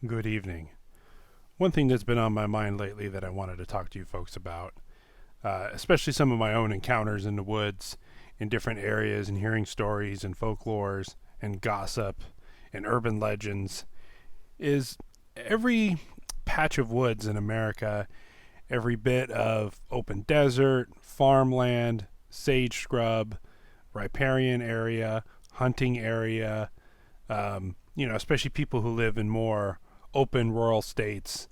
Good evening. One thing that's been on my mind lately that I wanted to talk to you folks about, especially some of my own encounters in the woods in different areas and hearing stories and folklores and gossip and urban legends, is every patch of woods in America, every bit of open desert, farmland, sage scrub, riparian area, hunting area, especially people who live in more open rural states.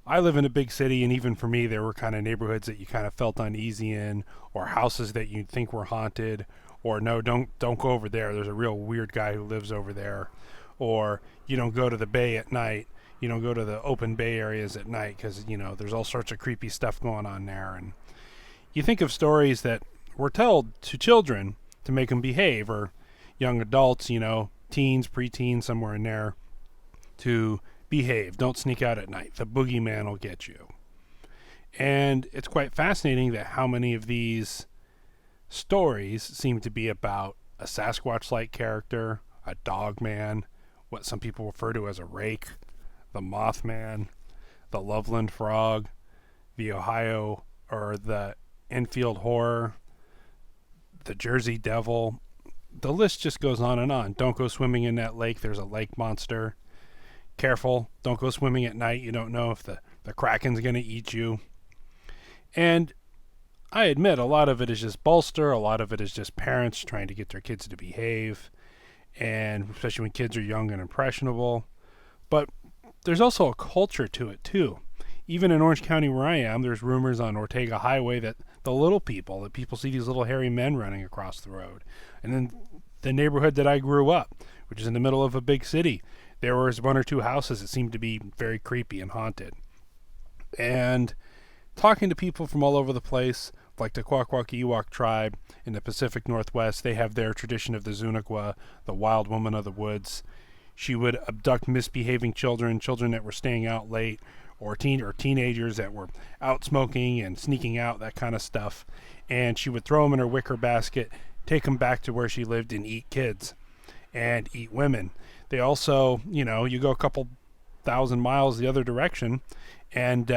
I live in a big city, and even for me, there were kind of neighborhoods that you kind of felt uneasy in, or houses that you'd think were haunted, or no, don't go over there. There's a real weird guy who lives over there, or you don't go to the bay at night. You don't go to the open bay areas at night because there's all sorts of creepy stuff going on there. And you think of stories that were told to children to make them behave, or young adults, teens, preteens, somewhere in there, to behave. Don't sneak out at night. The boogeyman will get you. And it's quite fascinating that how many of these stories seem to be about a Sasquatch-like character, a dog man, what some people refer to as a rake, the Mothman, the Loveland Frog, the Ohio or the Enfield Horror, the Jersey Devil. The list just goes on and on. Don't go swimming in that lake. There's a lake monster. Careful. Don't go swimming at night. You don't know if the Kraken's going to eat you. And I admit a lot of it is just bolster. A lot of it is just parents trying to get their kids to behave. And especially when kids are young and impressionable. But there's also a culture to it too. Even in Orange County where I am, there's rumors on Ortega Highway that that people see these little hairy men running across the road. And then the neighborhood that I grew up, which is in the middle of a big city, there was one or two houses that seemed to be very creepy and haunted. And talking to people from all over the place, like the Kwakwak Ewok tribe in the Pacific Northwest, they have their tradition of the Zunaqua, the wild woman of the woods. She would abduct misbehaving children that were staying out late, or teenagers that were out smoking and sneaking out, that kind of stuff. And she would throw them in her wicker basket, take them back to where she lived, and eat kids and eat women. They also, you go a couple thousand miles the other direction, and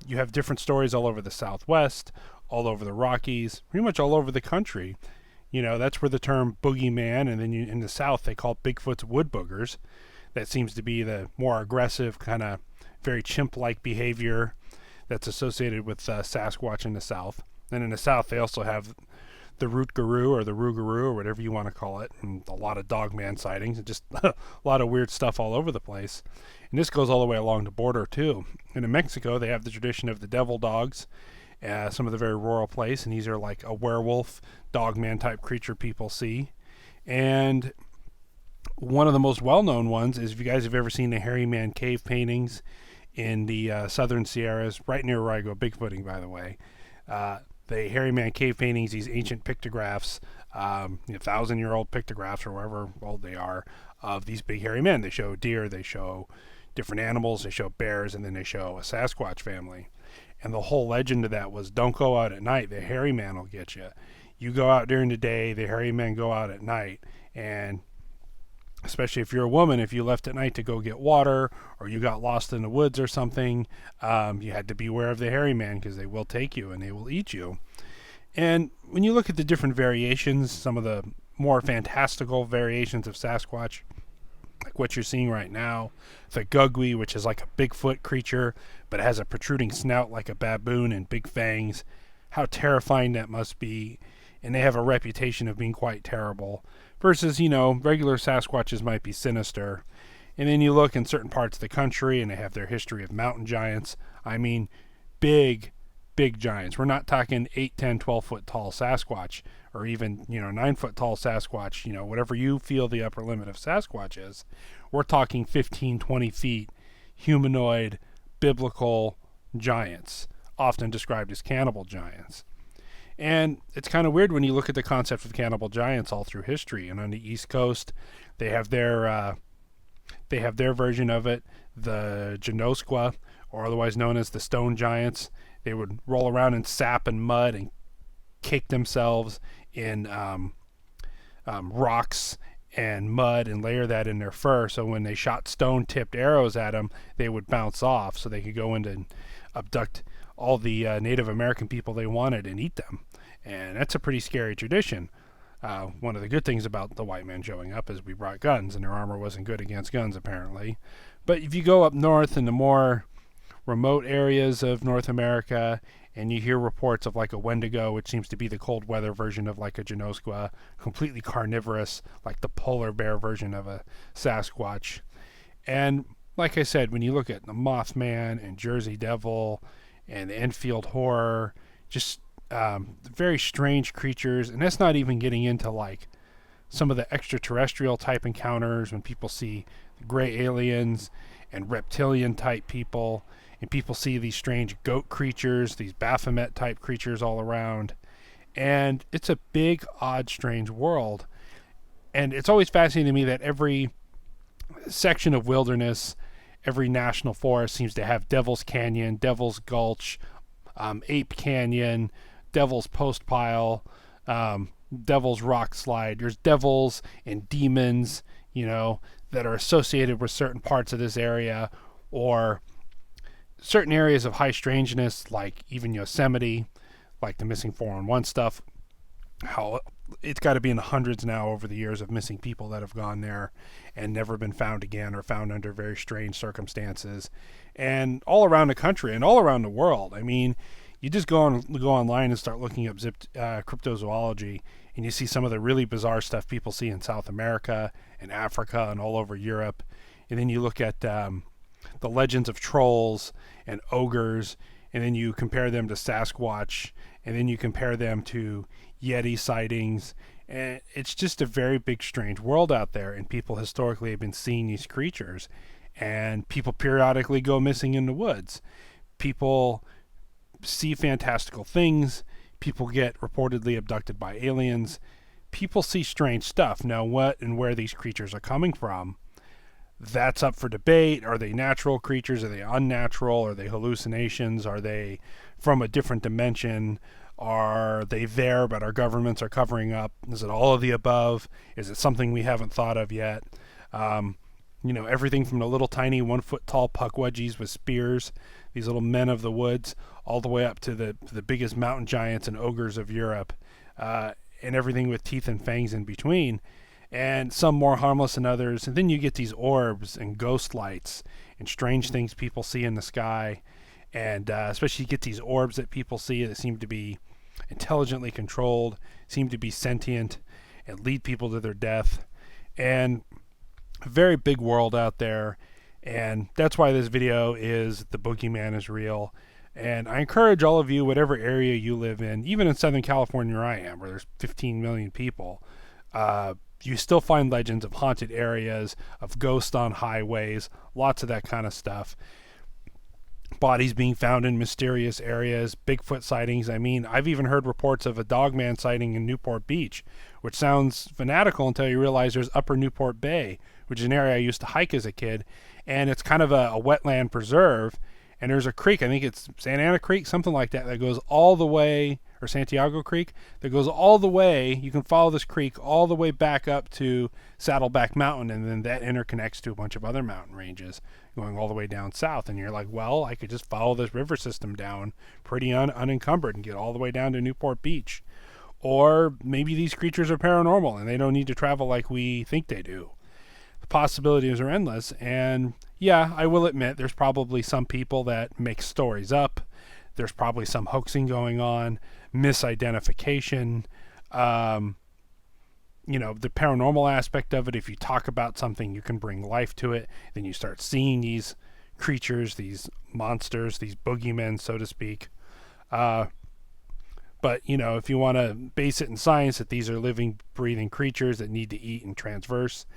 you have different stories all over the Southwest, all over the Rockies, pretty much all over the country. That's where the term boogeyman, and then in the South they call Bigfoot's wood boogers. That seems to be the more aggressive, kind of very chimp-like behavior that's associated with Sasquatch in the South. And in the South they also have the root guru or the rougarou or whatever you want to call it, and a lot of dogman sightings, and just a lot of weird stuff all over the place. And this goes all the way along the border too. And in Mexico they have the tradition of the devil dogs, some of the very rural place, and these are like a werewolf, dogman type creature people see. And one of the most well-known ones is, if you guys have ever seen the Hairy Man cave paintings in the southern Sierras, right near where I go bigfooting, by the way. The Hairy Man cave paintings, these ancient pictographs, 1,000-year-old pictographs, or however old they are, of these big hairy men. They show deer, they show different animals, they show bears, and then they show a Sasquatch family. And the whole legend of that was, don't go out at night, the hairy man will get you. You go out during the day, the hairy men go out at night. And especially if you're a woman, if you left at night to go get water, or you got lost in the woods or something, you had to beware of the hairy man, because they will take you and they will eat you. And when you look at the different variations, some of the more fantastical variations of Sasquatch, like what you're seeing right now, the Gugwi, which is like a Bigfoot creature, but it has a protruding snout like a baboon and big fangs. How terrifying that must be. And they have a reputation of being quite terrible. Versus, regular Sasquatches might be sinister. And then you look in certain parts of the country, and they have their history of mountain giants. I mean, big giants. We're not talking 8, 10, 12-foot tall Sasquatch, or even, 9-foot tall Sasquatch, whatever you feel the upper limit of Sasquatch is. We're talking 15, 20 feet, humanoid, biblical giants, often described as cannibal giants. And it's kind of weird when you look at the concept of cannibal giants all through history. And on the East Coast, they have their version of it, the Genosqua, or otherwise known as the stone giants. They would roll around in sap and mud and cake themselves in rocks and mud and layer that in their fur, so when they shot stone-tipped arrows at them, they would bounce off, so they could go in and abduct all the Native American people they wanted and eat them. And that's a pretty scary tradition. One of the good things about the white man showing up is we brought guns, and their armor wasn't good against guns, apparently. But if you go up north in the more remote areas of North America, and you hear reports of like a Wendigo, which seems to be the cold weather version of like a Genosqua, completely carnivorous, like the polar bear version of a Sasquatch. And like I said, when you look at the Mothman and Jersey Devil and the Enfield Horror, just very strange creatures. And that's not even getting into like some of the extraterrestrial type encounters when people see gray aliens and reptilian type people, and people see these strange goat creatures, these Baphomet type creatures all around. And it's a big, odd, strange world. And it's always fascinating to me that every section of wilderness, every national forest seems to have Devil's Canyon, Devil's Gulch, Ape Canyon, Devil's Post Pile, Devil's Rock Slide. There's devils and demons, that are associated with certain parts of this area, or certain areas of high strangeness, like even Yosemite, like the missing 411 stuff. How it's got to be in the hundreds now over the years of missing people that have gone there and never been found again, or found under very strange circumstances, and all around the country and all around the world. I mean, you just go online and start looking up cryptozoology, and you see some of the really bizarre stuff people see in South America and Africa and all over Europe. And then you look at the legends of trolls and ogres, and then you compare them to Sasquatch, and then you compare them to Yeti sightings. And it's just a very big, strange world out there, and people historically have been seeing these creatures, and people periodically go missing in the woods. People see fantastical things. People get reportedly abducted by aliens. People see strange stuff. Now, what and where these creatures are coming from, that's up for debate. Are they natural creatures? Are they unnatural? Are they hallucinations? Are they from a different dimension? Are they there, but our governments are covering up? Is it all of the above? Is it something we haven't thought of yet? Everything from the little tiny 1 foot tall puckwudgies with spears, these little men of the woods, all the way up to the biggest mountain giants and ogres of Europe, and everything with teeth and fangs in between, and some more harmless than others. And then you get these orbs and ghost lights and strange things people see in the sky, and especially you get these orbs that people see that seem to be intelligently controlled, seem to be sentient, and lead people to their death. And a very big world out there, and that's why this video is The Boogeyman is Real. And I encourage all of you, whatever area you live in, even in Southern California where I am, where there's 15 million people, you still find legends of haunted areas, of ghosts on highways, lots of that kind of stuff. Bodies being found in mysterious areas, Bigfoot sightings. I mean, I've even heard reports of a dogman sighting in Newport Beach, which sounds fanatical until you realize there's Upper Newport Bay, which is an area I used to hike as a kid, and it's kind of a wetland preserve. And there's a creek, I think it's Santa Ana Creek, something like that, that goes all the way, or Santiago Creek, that goes all the way. You can follow this creek all the way back up to Saddleback Mountain, and then that interconnects to a bunch of other mountain ranges going all the way down south. And you're like, well, I could just follow this river system down pretty unencumbered and get all the way down to Newport Beach. Or maybe these creatures are paranormal and they don't need to travel like we think they do. The possibilities are endless, and yeah, I will admit there's probably some people that make stories up. There's probably some hoaxing going on, misidentification, the paranormal aspect of it. If you talk about something, you can bring life to it. Then you start seeing these creatures, these monsters, these boogeymen, so to speak. But, if you want to base it in science that these are living, breathing creatures that need to eat and transverse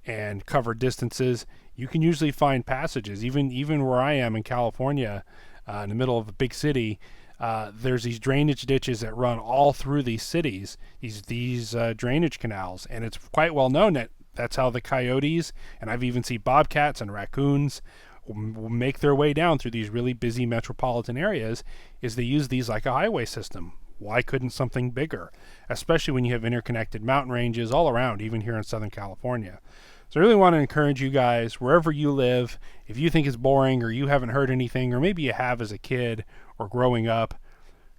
and cover distances, you can usually find passages. Even where I am in California, in the middle of a big city, there's these drainage ditches that run all through these cities, these drainage canals, and it's quite well known that that's how the coyotes, and I've even seen bobcats and raccoons will make their way down through these really busy metropolitan areas, is they use these like a highway system, why couldn't something bigger? Especially when you have interconnected mountain ranges all around, even here in Southern California. So I really want to encourage you guys, wherever you live, if you think it's boring or you haven't heard anything, or maybe you have as a kid or growing up,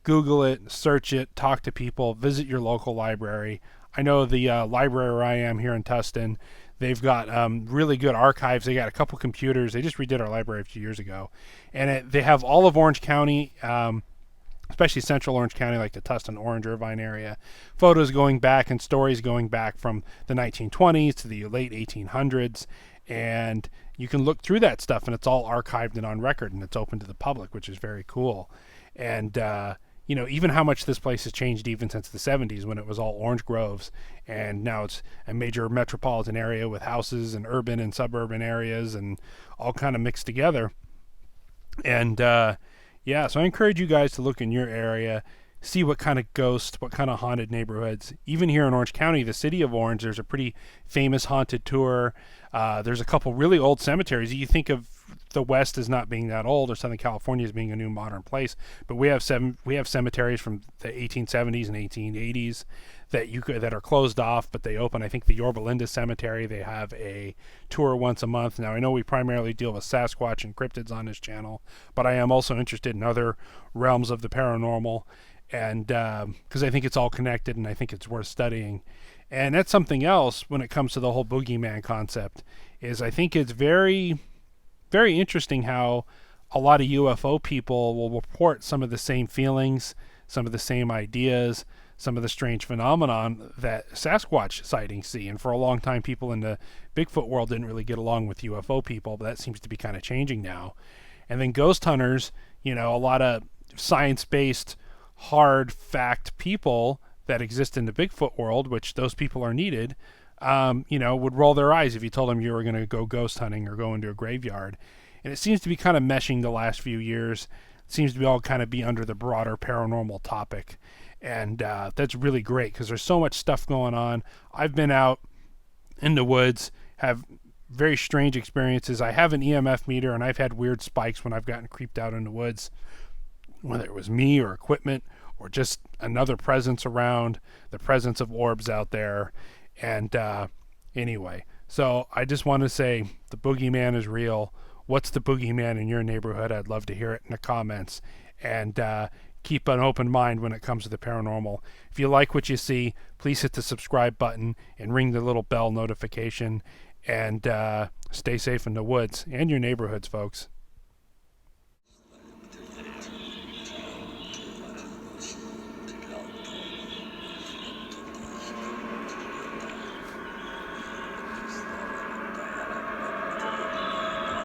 Google it, search it, talk to people, visit your local library. I know the library where I am here in Tustin, they've got really good archives. They got a couple computers. They just redid our library a few years ago. And they have all of Orange County, especially central Orange County, like the Tustin, Orange, Irvine area, photos going back and stories going back from the 1920s to the late 1800s. And you can look through that stuff, and it's all archived and on record, and it's open to the public, which is very cool. And, even how much this place has changed even since the 70s when it was all orange groves, and now it's a major metropolitan area with houses and urban and suburban areas and all kind of mixed together. And, so I encourage you guys to look in your area, see what kind of ghosts, what kind of haunted neighborhoods. Even here in Orange County, the city of Orange, there's a pretty famous haunted tour. There's a couple really old cemeteries. You think of the West as not being that old, or Southern California as being a new modern place, but we have cemeteries from the 1870s and 1880s that are closed off, but they open. I think the Yorba Linda Cemetery, they have a tour once a month. Now, I know we primarily deal with Sasquatch and cryptids on this channel, but I am also interested in other realms of the paranormal, and because I think it's all connected and I think it's worth studying. And that's something else when it comes to the whole boogeyman concept, is I think it's very, very interesting how a lot of UFO people will report some of the same feelings, some of the same ideas, some of the strange phenomenon that Sasquatch sightings see. And for a long time, people in the Bigfoot world didn't really get along with UFO people, but that seems to be kind of changing now. And then ghost hunters, a lot of science-based, hard fact people that exist in the Bigfoot world, which those people are needed, would roll their eyes if you told them you were going to go ghost hunting or go into a graveyard. And it seems to be kind of meshing the last few years. It seems to be all kind of be under the broader paranormal topic. And that's really great because there's so much stuff going on. I've been out in the woods, have very strange experiences. I have an EMF meter, and I've had weird spikes when I've gotten creeped out in the woods, whether it was me or equipment or just another presence around, the presence of orbs out there. And anyway, so I just want to say the boogeyman is real. What's the boogeyman in your neighborhood? I'd love to hear it in the comments. And keep an open mind when it comes to the paranormal. If you like what you see, please hit the subscribe button and ring the little bell notification. And stay safe in the woods and your neighborhoods, folks.